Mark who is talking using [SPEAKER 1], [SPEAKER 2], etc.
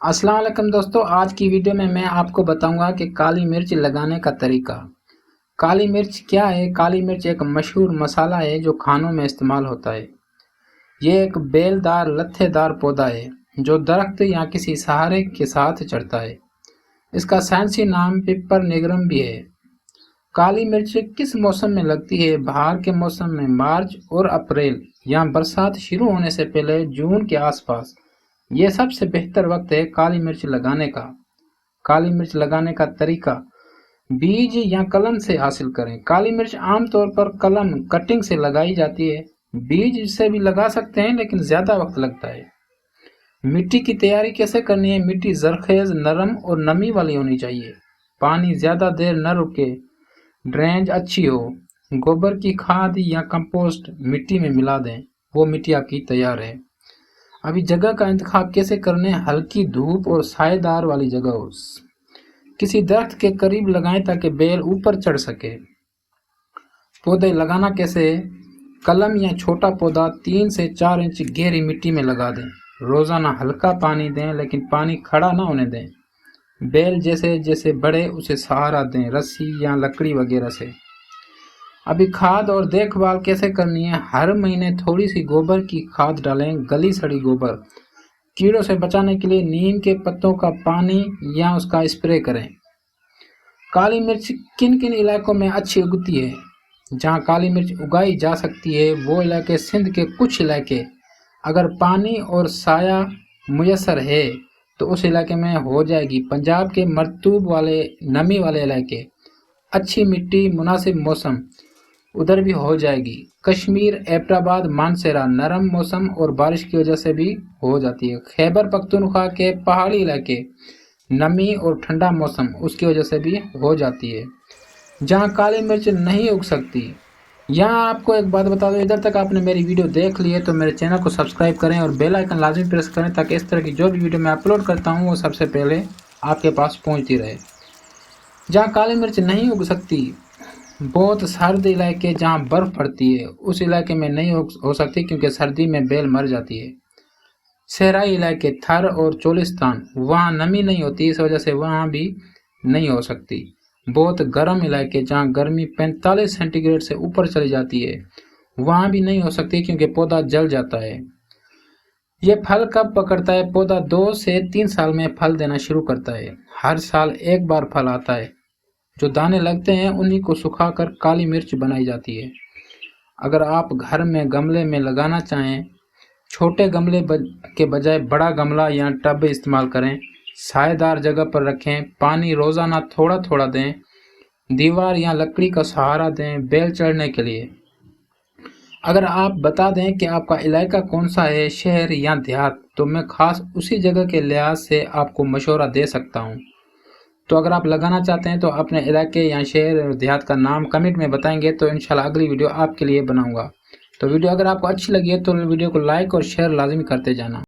[SPEAKER 1] अस्सलाम वालेकुम दोस्तों, आज की वीडियो में मैं आपको बताऊंगा कि काली मिर्च लगाने का तरीका। काली मिर्च क्या है? काली मिर्च एक मशहूर मसाला है जो खानों में इस्तेमाल होता है। ये एक बेलदार लत्थेदार पौधा है जो दरख्त या किसी सहारे के साथ चढ़ता है। इसका साइंसी नाम पिपर निगरम भी है। काली मिर्च किस मौसम में लगती है? बहार के मौसम में मार्च और अप्रैल या बरसात शुरू होने से पहले जून के आसपास। ये सबसे बेहतर वक्त है काली मिर्च लगाने का। काली मिर्च लगाने का तरीका: बीज या कलम से हासिल करें। काली मिर्च आमतौर पर कलम कटिंग से लगाई जाती है। बीज से भी लगा सकते हैं लेकिन ज्यादा वक्त लगता है। मिट्टी की तैयारी कैसे करनी है? मिट्टी जरखेज, नरम और नमी वाली होनी चाहिए। पानी ज्यादा देर न रुके, ड्रेनेज अच्छी हो। गोबर की खाद या कंपोस्ट मिट्टी में मिला दें। वो मिट्टी आपकी तैयार है। अभी जगह का इंतखाब कैसे करने? हल्की धूप और सायेदार वाली जगह हो। किसी दरख्त के करीब लगाएं ताकि बेल ऊपर चढ़ सके। पौधे लगाना कैसे? कलम या छोटा पौधा 3 से 4 इंच गहरी मिट्टी में लगा दें। रोजाना हल्का पानी दें लेकिन पानी खड़ा ना होने दें। बेल जैसे जैसे बढ़े उसे सहारा दें, रस्सी या लकड़ी वगैरह से। अभी खाद और देखभाल कैसे करनी है? हर महीने थोड़ी सी गोबर की खाद डालें, गली सड़ी गोबर। कीड़ों से बचाने के लिए नीम के पत्तों का पानी या उसका स्प्रे करें। काली मिर्च किन किन इलाकों में अच्छी उगती है? जहां काली मिर्च उगाई जा सकती है वो इलाके सिंध के कुछ इलाके। अगर पानी और साया मुयसर है तो उस इलाके में हो जाएगी। पंजाब के मरतूब वाले नमी वाले इलाके, अच्छी मिट्टी, मुनासिब मौसम, उधर भी हो जाएगी। कश्मीर, एबटाबाद, मानसेरा नरम मौसम और बारिश की वजह से भी हो जाती है। खैबर पख्तूनख्वा के पहाड़ी इलाके, नमी और ठंडा मौसम, उसकी वजह से भी हो जाती है। जहां काली मिर्च नहीं उग सकती, यहाँ आपको एक बात बता दो, इधर तक आपने मेरी वीडियो देख ली है तो मेरे चैनल को सब्सक्राइब करें और बेल आइकन लाजमी प्रेस करें ताकि इस तरह की जो भी वीडियो मैं अपलोड करता हूँ वो सबसे पहले आपके पास पहुँचती रहे। जहाँ काली मिर्च नहीं उग सकती, बहुत सर्द इलाके जहाँ बर्फ पड़ती है उस इलाके में नहीं हो सकती क्योंकि सर्दी में बेल मर जाती है। सहराई इलाके, थर और चोलिस्तान, वहाँ नमी नहीं होती, इस वजह से वहाँ भी नहीं हो सकती। बहुत गर्म इलाके जहाँ गर्मी 45 सेंटीग्रेड से ऊपर चली जाती है, वहाँ भी नहीं हो सकती क्योंकि पौधा जल जाता है। ये फल कब पकड़ता है? पौधा 2 से 3 साल में फल देना शुरू करता है। हर साल एक बार फल आता है। जो दाने लगते हैं उन्हीं को सुखाकर काली मिर्च बनाई जाती है। अगर आप घर में गमले में लगाना चाहें, छोटे गमले के बजाय बड़ा गमला या टब इस्तेमाल करें। सायेदार जगह पर रखें। पानी रोजाना थोड़ा थोड़ा दें। दीवार या लकड़ी का सहारा दें बेल चढ़ने के लिए। अगर आप बता दें कि आपका इलाका कौन सा है, शहर या देहात, तो मैं खास उसी जगह के लिहाज से आपको मशवरा दे सकता हूँ। तो अगर आप लगाना चाहते हैं तो अपने इलाके या शहर और देहात का नाम कमेंट में बताएंगे तो इंशाल्लाह अगली वीडियो आपके लिए बनाऊंगा। तो वीडियो अगर आपको अच्छी लगी है तो वीडियो को लाइक और शेयर लाजमी करते जाना।